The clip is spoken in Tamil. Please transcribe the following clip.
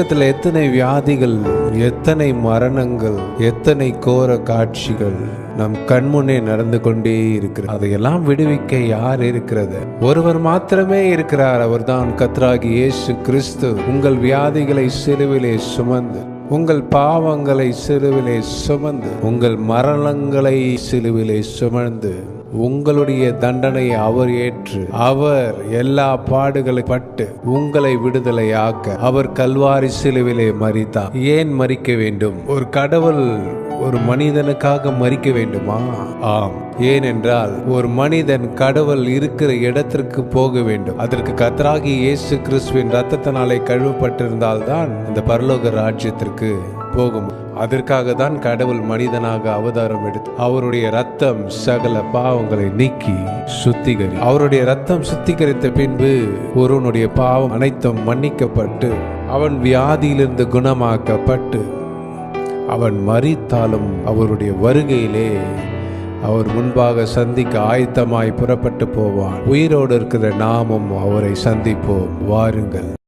உலகத்துல எத்தனை வியாதிகள், எத்தனை மரணங்கள், எத்தனை கோர காட்சிகள் நம் கண்முன்னே நடந்து கொண்டே இருக்கிறது. அதையெல்லாம் விடுவிக்க யார் இருக்கிறது? ஒருவர் மாத்திரமே இருக்கிறார். அவர்தான் கர்த்தராகிய இயேசு கிறிஸ்து. உங்கள் வியாதிகளை சிலுவிலே சுமந்து, உங்கள் பாவங்களை சிலுவிலே சுமந்து, உங்கள் மரணங்களை சிலுவிலே சுமந்து, உங்களுடைய தண்டனையை அவர் ஏற்று, அவர் எல்லா பாடுகளை பட்டு உங்களை விடுதலையாக்க அவர் கல்வாரி சிலுவிலே மரித்தார். ஏன் மரிக்க வேண்டும்? ஒரு கடவுள் ஒரு மனிதனுக்காக மரிக்க வேண்டுமா? ஆம். ஏனென்றால் ஒரு மனிதன் கடவுள் இருக்கிற இடத்திற்கு போக வேண்டும். அதற்கு கர்த்தராகிய இயேசு கிறிஸ்துவின் இரத்தத்தினாலே கழுவப்பட்டிருந்தால் தான் இந்த பரலோக ராஜ்யத்திற்கு போகும். அதற்காக தான் கடவுள் மனிதனாக அவதாரம் எடுத்து அவருடைய ரத்தம் சகல பாவங்களை நீக்கி சுத்திகரி. அவருடைய ரத்தம் சுத்திகரித்த பின்பு ஒருவனுடைய பாவம் அனைத்தும் மன்னிக்கப்பட்டு அவன் வியாதியிலிருந்து குணமாக்கப்பட்டு அவன் மரித்தாலும் அவருடைய வருகையிலே அவர் முன்பாக சந்திக்க ஆயத்தமாய் புறப்பட்டு போவான். உயிரோடு இருக்கிற நாமும் அவரை சந்திப்போம். வாருங்கள்.